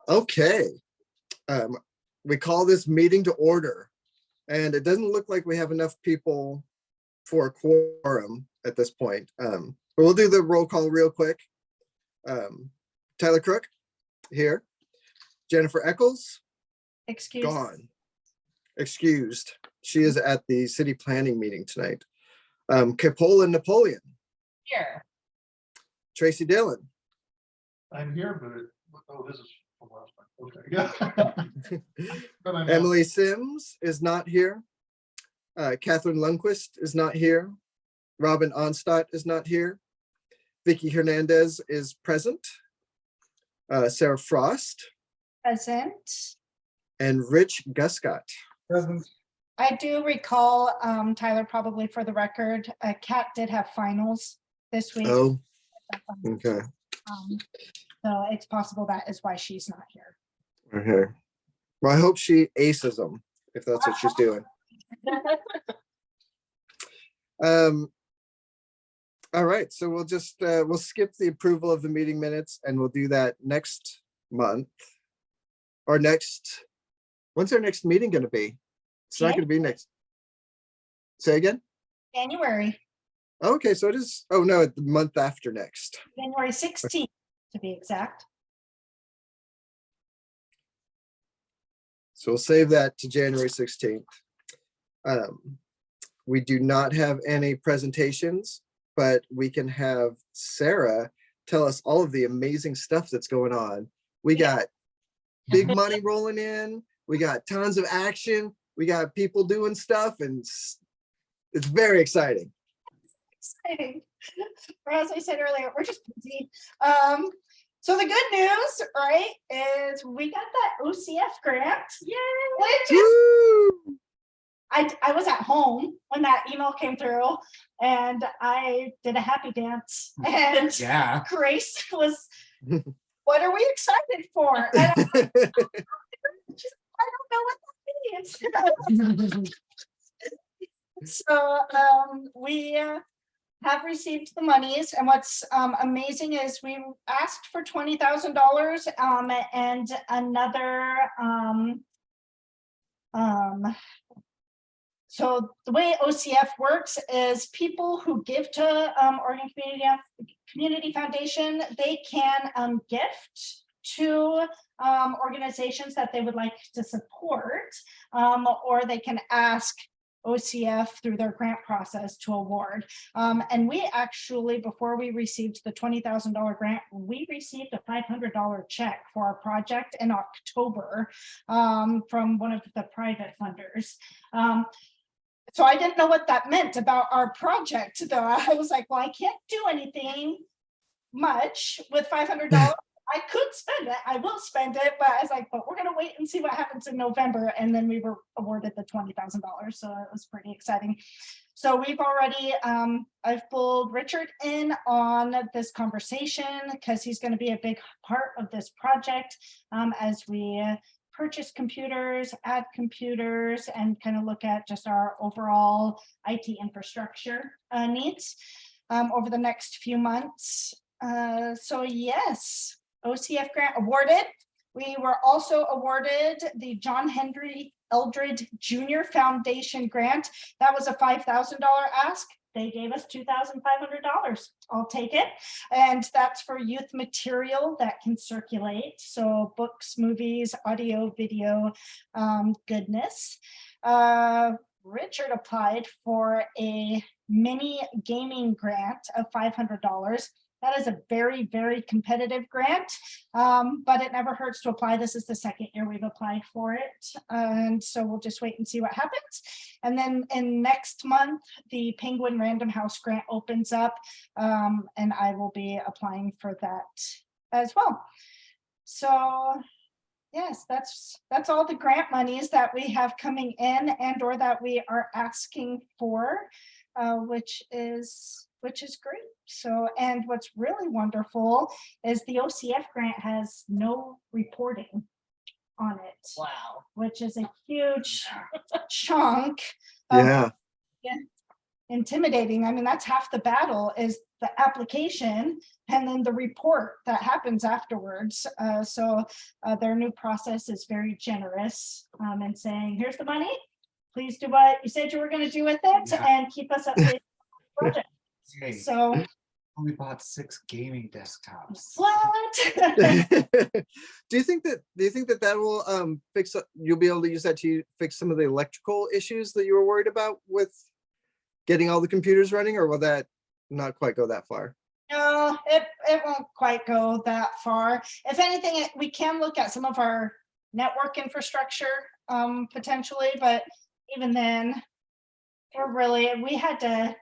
Okay, we call this meeting to order, and it doesn't look like we have enough people for a quorum at this point. But we'll do the roll call real quick. Tyler Crook, here. Jennifer Eccles, Excuse. gone. Excused. She is at the city planning meeting tonight. Capola Napoleon, Here. Tracy Dillon, I'm here, but this is from last time. Okay, yeah. But I'm Emily Sims is not here. Catherine Lundquist is not here. Robin Onstadt is not here. Vicky Hernandez is present. Sarah Frost Present. and Rich Guscott. present. I do recall, Tyler, probably for the record, Kat did have finals this week. Oh, okay. So it's possible that is why she's not here. Okay. Well, I hope she aces them if that's what she's doing. All right, so we'll just we'll skip the approval of the meeting minutes and we'll do that next month. Or next, when's our next meeting going to be? It's not going to be next. Say again? January, Okay, so it is, oh no, the month after next. January 16th to be exact. So we'll save that to January 16th. We do not have any presentations, but we can have Sarah tell us all of the amazing stuff that's going on. We got big money rolling in. We got tons of action. We got people doing stuff, and it's very exciting. Exciting. Or as I said earlier, we're just busy. So the good news, right, is we got that OCF grant. Yay! Which is, Woo! I was at home when that email came through, and I did a happy dance. And Yeah. Grace was, what are we excited for? And I don't know what that means. So we have received the monies, and what's amazing is we asked for $20,000 and another so the way OCF works is people who give to Oregon Community Foundation, they can gift to organizations that they would like to support, or they can ask OCF through their grant process to award. And we actually, before we received the $20,000 grant, we received a $500 check for our project in October from one of the private funders. So I didn't know what that meant about our project, though. I was like, well, I can't do anything much with $500. I could spend it, I will spend it, but I was like, but we're gonna wait and see what happens in November. And then we were awarded the $20,000. So it was pretty exciting. So we've already, I've pulled Richard in on this conversation because he's going to be a big part of this project as we purchase computers, add computers, and kind of look at just our overall IT infrastructure needs over the next few months. So yes, OCF grant awarded. We were also awarded the John Henry Eldred Jr. Foundation grant. That was a $5,000 ask. They gave us $2,500. I'll take it. And that's for youth material that can circulate. So books, movies, audio, video, goodness. Richard applied for a mini gaming grant of $500. That is a very, very competitive grant, but it never hurts to apply. This is the second year we've applied for it. And so we'll just wait and see what happens. And then in next month, the Penguin Random House grant opens up, and I will be applying for that as well. So yes, that's all the grant monies that we have coming in and or that we are asking for, which is great. So, and what's really wonderful is the OCF grant has no reporting on it. Wow. Which is a huge chunk. Yeah. Intimidating. I mean, that's half the battle is the application and then the report that happens afterwards. So their new process is very generous in saying, here's the money. Please do what you said you were going to do with it Yeah. and keep us updated. on the project. Hey, So we bought 6 gaming desktops. what? Do you think that that will fix, you'll be able to use that to fix some of the electrical issues that you were worried about with getting all the computers running, or will that not quite go that far? No, it won't quite go that far. If anything, we can look at some of our network infrastructure potentially, but even then, we had to,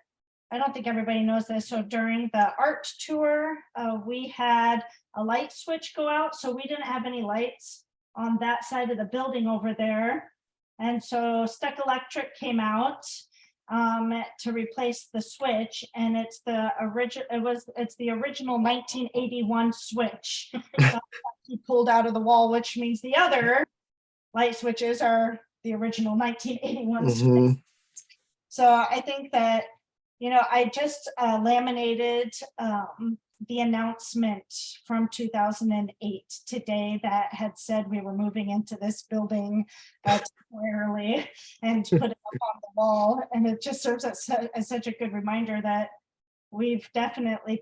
I don't think everybody knows this. So during the art tour, we had a light switch go out. So we didn't have any lights on that side of the building over there. And so Stuck Electric came out to replace the switch, and it's the original 1981 switch he pulled out of the wall, which means the other light switches are the original 1981 switch. Mhm. So I think that, I just laminated the announcement from 2008 today that had said we were moving into this building temporarily, and put it up on the wall. And it just serves as such a good reminder that we've definitely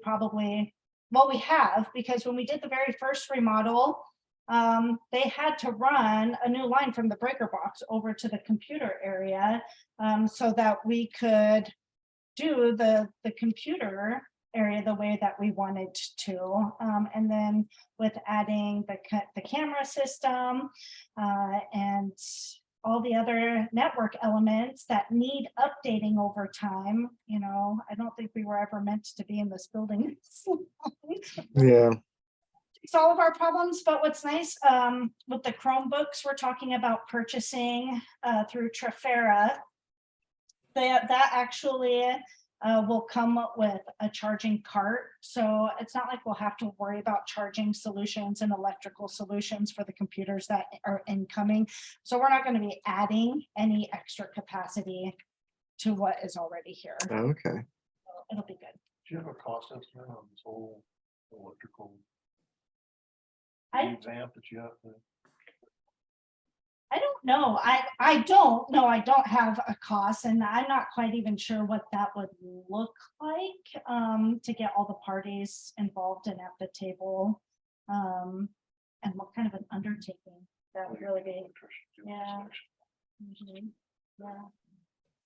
we have, because when we did the very first remodel, they had to run a new line from the breaker box over to the computer area so that we could do the computer area the way that we wanted to. And then with adding the camera system and all the other network elements that need updating over time, I don't think we were ever meant to be in this building. Yeah. It's all of our problems, but what's nice with the Chromebooks, we're talking about purchasing through Trafera. That actually will come up with a charging cart. So it's not like we'll have to worry about charging solutions and electrical solutions for the computers that are incoming. So we're not going to be adding any extra capacity to what is already here. So Okay. it'll be good. Do you have a cost estimate on this whole electrical I revamp that you have to? I don't know. I don't know. I don't have a cost, and I'm not quite even sure what that would look like to get all the parties involved and at the table, and what kind of an undertaking that would really be. Yeah. Yeah.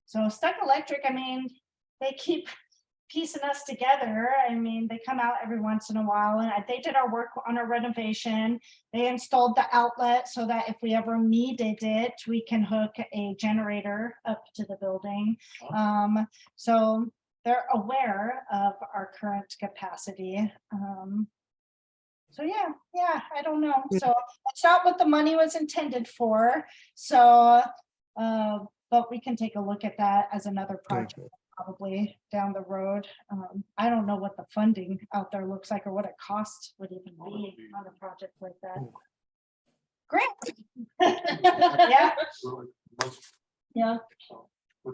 So Stuck Electric, I mean, they keep piecing us together. I mean, they come out every once in a while, and they did our work on our renovation. They installed the outlet so that if we ever needed it, we can hook a generator up to the building. So they're aware of our current capacity. So yeah, I don't know. So it's not what the money was intended for. So, but we can take a look at that as another project. Probably down the road. I don't know what the funding out there looks like or what it costs would even be on a project like that. Great. Yeah. Yeah.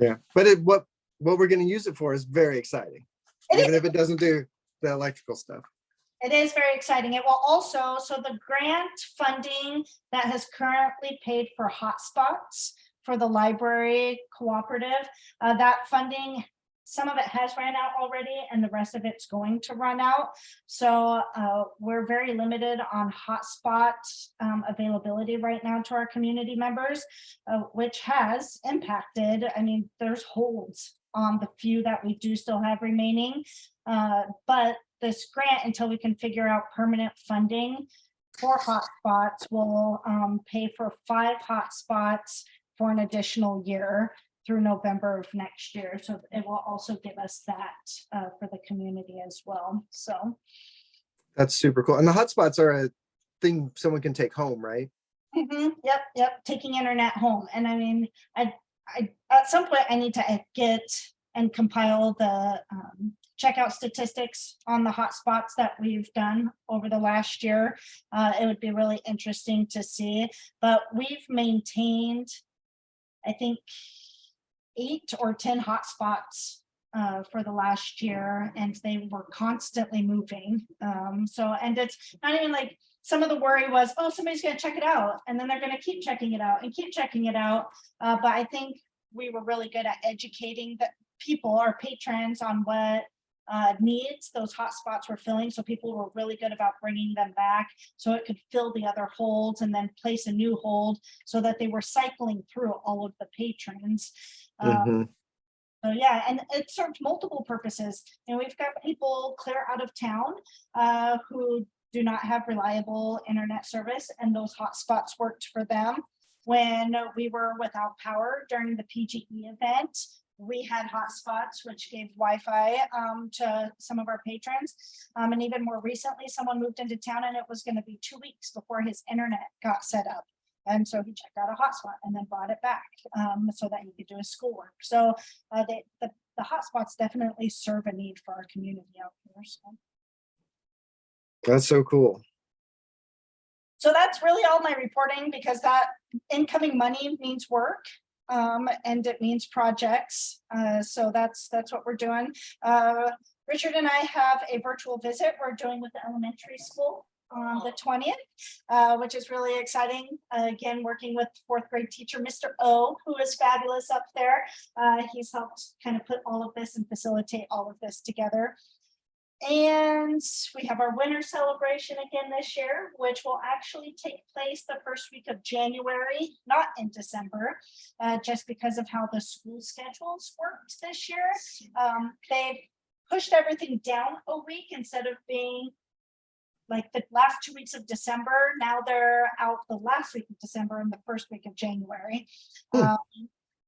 Yeah. But what we're going to use it for is very exciting, even if it doesn't do the electrical stuff. It is very exciting. It will also, so the grant funding that has currently paid for hotspots for the library cooperative, that funding, some of it has ran out already and the rest of it's going to run out. So we're very limited on hotspot availability right now to our community members, which has impacted, I mean, there's holds on the few that we do still have remaining. But this grant, until we can figure out permanent funding for hotspots, will pay for 5 hotspots for an additional year through November of next year. So it will also give us that for the community as well. So that's super cool. And the hotspots are a thing someone can take home, right? Yep. Taking internet home. And I mean, I at some point I need to get and compile the checkout statistics on the hotspots that we've done over the last year. It would be really interesting to see, but we've maintained, I think, 8 or 10 hotspots for the last year, and they were constantly moving. So, and it's not even like, some of the worry was, oh, somebody's gonna check it out, and then they're gonna keep checking it out and keep checking it out. But I think we were really good at educating the people, our patrons, on what needs those hotspots were filling. So people were really good about bringing them back so it could fill the other holds and then place a new hold, so that they were cycling through all of the patrons. Mhm. So yeah, and it served multiple purposes. And we've got people clear out of town who do not have reliable internet service, and those hotspots worked for them. When we were without power during the PGE event, we had hotspots which gave Wi-Fi to some of our patrons. And even more recently, someone moved into town and it was going to be 2 weeks before his internet got set up. And so he checked out a hotspot and then brought it back so that he could do his schoolwork. So the hotspots definitely serve a need for our community out here. That's so cool. So that's really all my reporting, because that incoming money means work and it means projects. So that's what we're doing. Richard and I have a virtual visit we're doing with the elementary school on the 20th, which is really exciting. Again, working with 4th grade teacher, Mr. O, who is fabulous up there. He's helped kind of put all of this and facilitate all of this together. And we have our winter celebration again this year, which will actually take place the first week of January, not in December, just because of how the school schedules worked this year. They've pushed everything down a week instead of being like the last 2 weeks of December. Now they're out the last week of December and the first week of January.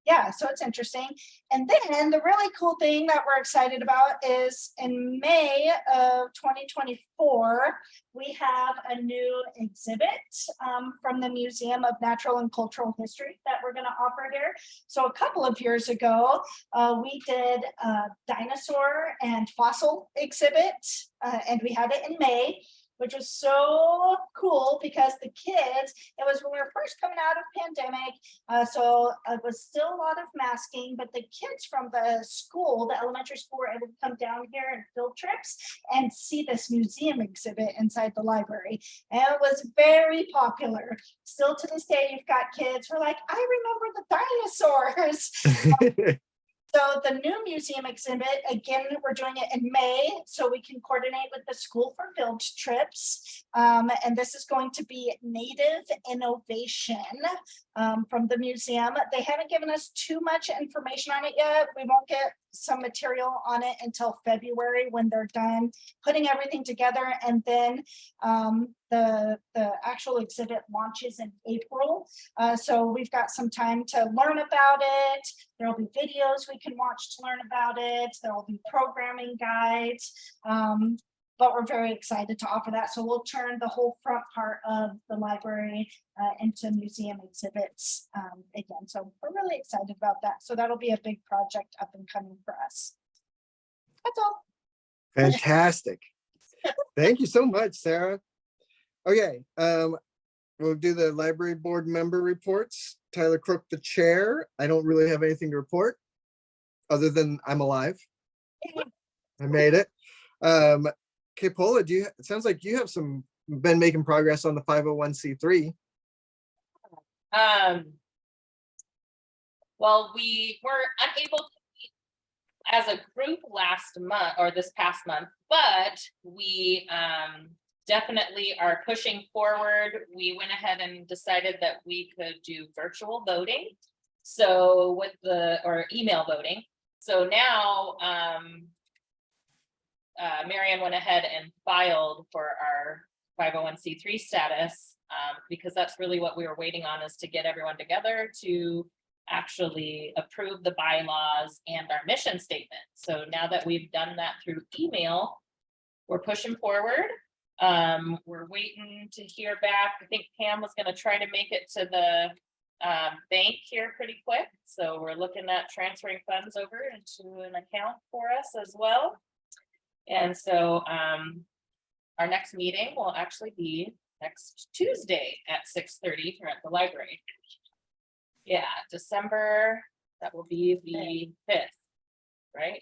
Yeah, so it's interesting. And then the really cool thing that we're excited about is in May of 2024, we have a new exhibit from the Museum of Natural and Cultural History that we're going to offer here. So a couple of years ago, we did a dinosaur and fossil exhibit, and we had it in May, which was so cool because the kids, it was when we were first coming out of pandemic. So it was still a lot of masking, but the kids from the school, the elementary school, were able to come down here and field trips and see this museum exhibit inside the library. And it was very popular. Still to this day, you've got kids who are like, I remember the dinosaurs. So the new museum exhibit, again, we're doing it in May, so we can coordinate with the school for field trips. And this is going to be native innovation from the museum. They haven't given us too much information on it yet. We won't get some material on it until February when they're done putting everything together. And then the actual exhibit launches in April. So we've got some time to learn about it. There'll be videos we can watch to learn about it. There will be programming guides. But we're very excited to offer that. So we'll turn the whole front part of the library into museum exhibits again. So we're really excited about that. So that'll be a big project up and coming for us. That's all. Fantastic. Thank you so much, Sarah. Okay, we'll do the library board member reports. Tyler Crook, the chair. I don't really have anything to report other than I'm alive. I made it. Okay, Paula, it sounds like you have been making progress on the 501c3. Well, we were unable to meet as a group last month or this past month, but we definitely are pushing forward. We went ahead and decided that we could do virtual voting. So or email voting. So now Marianne went ahead and filed for our 501c3 status because that's really what we were waiting on, is to get everyone together to actually approve the bylaws and our mission statement. So now that we've done that through email, we're pushing forward. We're waiting to hear back. I think Pam was going to try to make it to the bank here pretty quick. So we're looking at transferring funds over into an account for us as well. And so our next meeting will actually be next Tuesday at 6:30 here at the library. Yeah, December, that will be the 5th, right?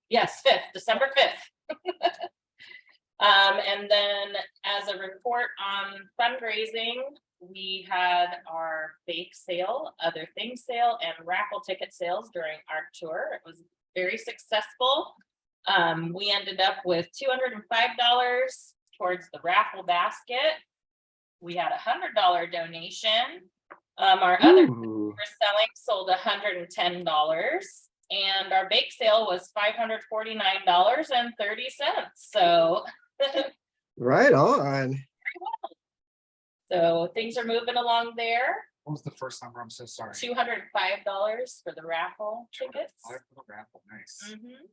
Yes, 5th, December 5th. And then as a report on fundraising, we had our bake sale, other things sale, and raffle ticket sales during our tour. It was very successful. We ended up with $205 towards the raffle basket. We had $100 donation. Our other Ooh, we're selling sold $110, and our bake sale was $549.30. So right on. so things are moving along there. What was the first number? I'm so sorry. $205 for the raffle tickets. Five for the raffle, nice. Mhm.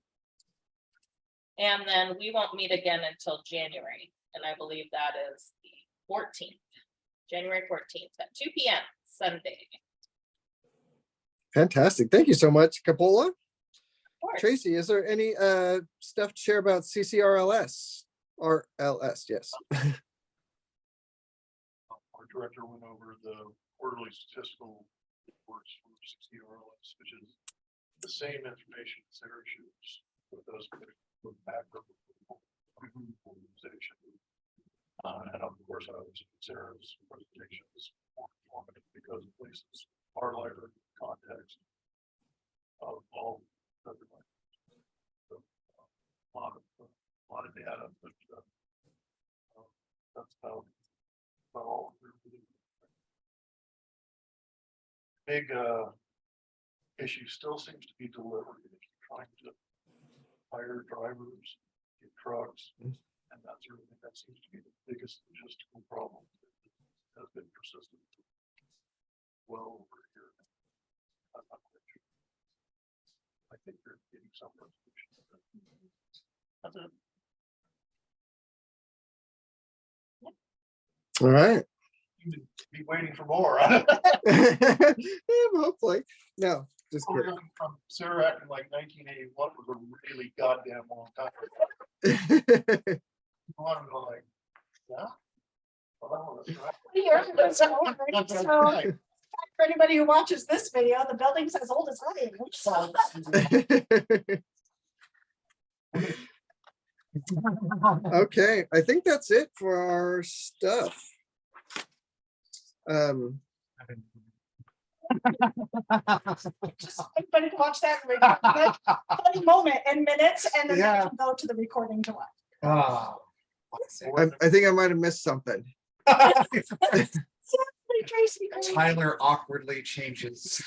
And then we won't meet again until January, and I believe that is the 14th, January 14th at 2 p.m. Sunday. Fantastic. Thank you so much, Capola. Of course. Tracy, is there any stuff to share about CCRLS? RLS, yes. Our director went over the quarterly statistical reports for CCRLS, which is the same information Sarah shoots with those with macro organization. And of course, I was Sarah's presentation is more informative because it places our library context of all other libraries. So, a lot of data, but that's about all. Big issue still seems to be delivery. If you're trying to hire drivers, get trucks, and that sort of thing, that seems to be the biggest logistical problem that has been persistent well over a year. I'm not quite sure. I think they're getting some resolution. That's it. All right. You'd be waiting for more. Hopefully. No, just We're kidding. going from Sarah acting like 1981 was a really goddamn long time. People are going like, yeah. Well, that's right. That's So, right. for anybody who watches this video, the building's as old as I am. So Okay, I think that's it for our stuff. just everybody can watch that funny moment in minutes, and then they Yeah. can go to the recording to watch. Ah. I think I might have missed something. Tracy, Tyler awkwardly changes.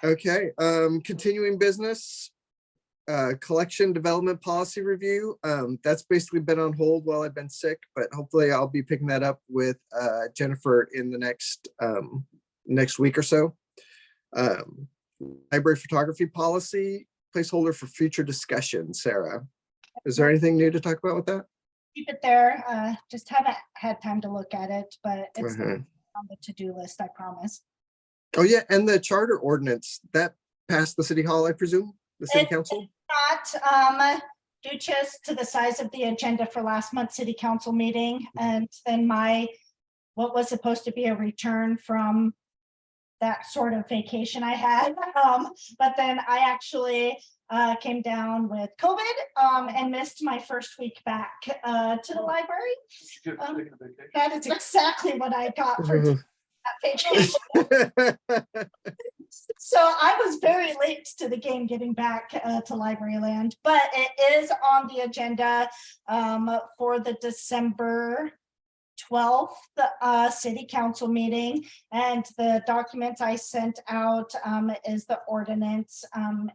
Okay, continuing business. Collection development policy review. That's basically been on hold while I've been sick, but hopefully I'll be picking that up with Jennifer in the next week or so. Library photography policy, placeholder for future discussion. Sarah, is there anything new to talk about with that? keep it there. Just haven't had time to look at it, but it's Mhm. on the to-do list, I promise. Oh yeah, and the charter ordinance that passed the city hall, I presume, the city It- council. Not due just to the size of the agenda for last month's city council meeting, and then what was supposed to be a return from that sort of vacation I had. But then I actually came down with COVID and missed my first week back to the library. She could have taken a vacation. That is exactly what I got for that vacation. So I was very late to the game getting back to Library Land, but it is on the agenda for the December 12th city council meeting, and the documents I sent out is the ordinance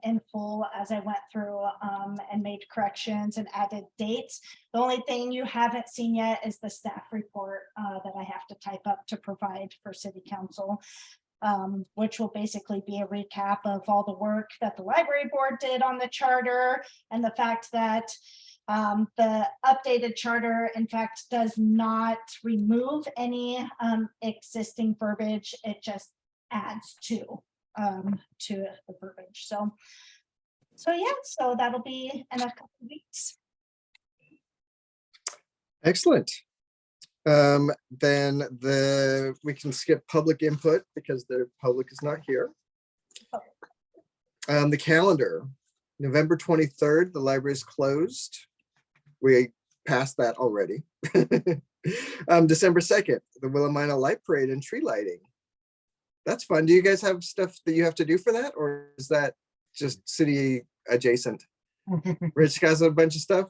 in full as I went through and made corrections and added dates. The only thing you haven't seen yet is the staff report that I have to type up to provide for city council. Which will basically be a recap of all the work that the library board did on the charter, and the fact that the updated charter, in fact, does not remove any existing verbiage. It just adds to the verbiage. So yeah, so that'll be in a couple of weeks. Excellent. Then we can skip public input because the public is not here. The calendar, November 23rd, the library is closed. We passed that already. December 2nd, the Willamina Light Parade and tree lighting. That's fun. Do you guys have stuff that you have to do for that, or is that just city adjacent? Rich has a bunch of stuff.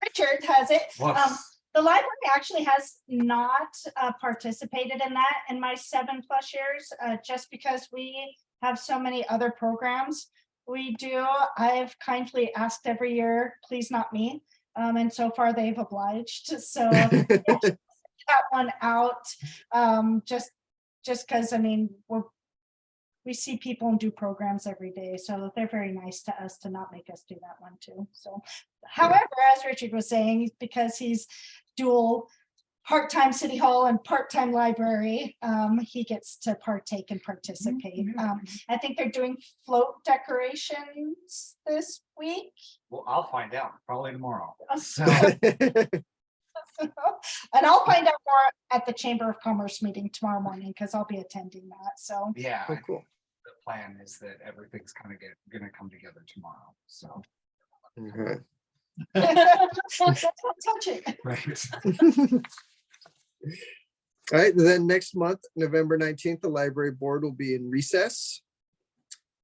Richard has it. What's- The library actually has not participated in that in my 7+ years, just because we have so many other programs. We do. I've kindly asked every year, please not me. And so far they've obliged. So that one out. Just because, I mean, we see people and do programs every day, so they're very nice to us to not make us do that one too. So, however, as Richard was saying, because he's dual part-time city hall and part-time library, he gets to partake and participate. I think they're doing float decorations this week. Well, I'll find out probably tomorrow. So, And I'll find out more at the Chamber of Commerce meeting tomorrow morning, because I'll be attending that. So yeah, Oh, cool. the plan is that everything's kind of gonna come together tomorrow. So, Okay. let's not touch it. right. All right, then next month, November 19th, the library board will be in recess.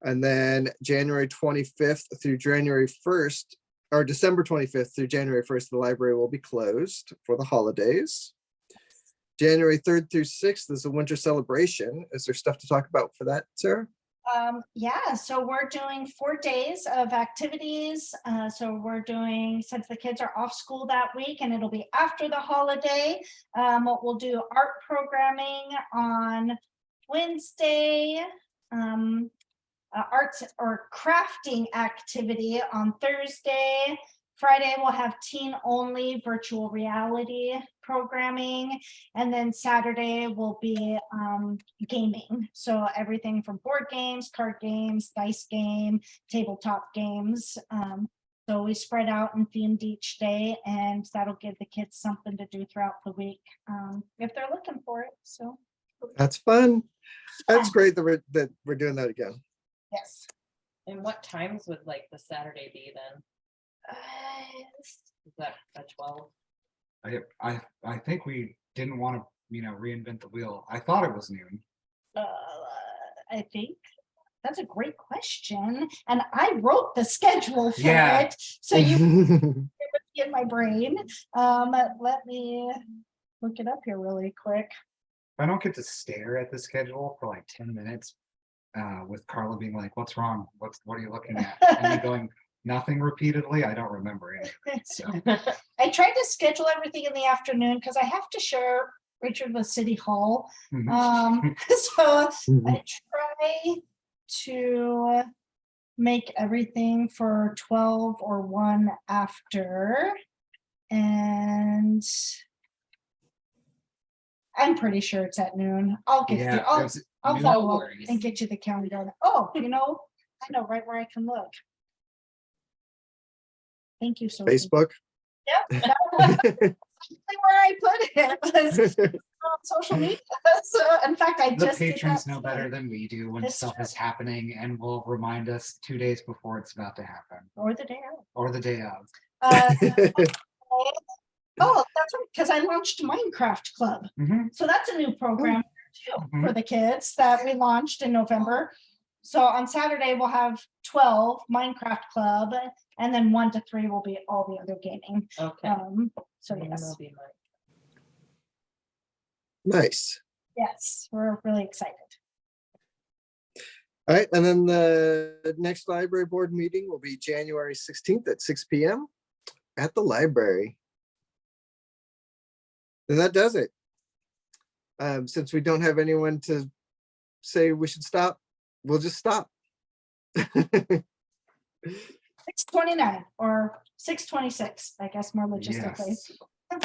And then January 25th through January 1st, or December 25th through January 1st, the library will be closed for the holidays. January 3rd through 6th is a winter celebration. Is there stuff to talk about for that, Sarah? Yeah, so we're doing 4 days of activities. So we're doing, since the kids are off school that week and it'll be after the holiday, we'll do art programming on Wednesday, arts or crafting activity on Thursday. Friday, we'll have teen only virtual reality programming. And then Saturday will be gaming. So everything from board games, card games, dice game, tabletop games. So we spread out and themed each day, and that'll give the kids something to do throughout the week if they're looking for it. So That's fun. That's Yeah. great that we're doing that again. yes. And what times would like the Saturday be then? Is that at 12? I think we didn't want to, reinvent the wheel. I thought it was noon. I think that's a great question, and I wrote the schedule for Yeah. it, so you in my brain. Let me look it up here really quick. If I don't get to stare at the schedule for like 10 minutes, with Carla being like, "What's wrong? What are you looking at?" And me going, "Nothing," repeatedly, I don't remember anything. So, I tried to schedule everything in the afternoon because I have to share Richard with City Hall. So I try to make everything for 12 or 1 after. And I'm pretty sure it's at noon. I'll get yeah, you, I'll it's No follow up worries. and get you the calendar. Oh, I know right where I can look. Thank you so much. Facebook. Yep. Where I put it was on social media. So in fact, I the just did patrons that know today. better than we do when It's stuff true. is happening and will remind us 2 days before it's about to happen Or the day out. or the day of. Uh, oh, that's right, because I launched Minecraft Club. Mhm. So that's a new program too Mhm. for the kids that we launched in November. So on Saturday, we'll have 12 Minecraft Club, and then 1 to 3 will be all the other gaming. Okay. So And yes, that'll be my- Nice. yes, we're really excited. All right, and then the next library board meeting will be January 16th at 6 p.m. at the library. And that does it. Since we don't have anyone to say we should stop, we'll just stop. 6:29 or 6:26, I guess more logistically. Yes.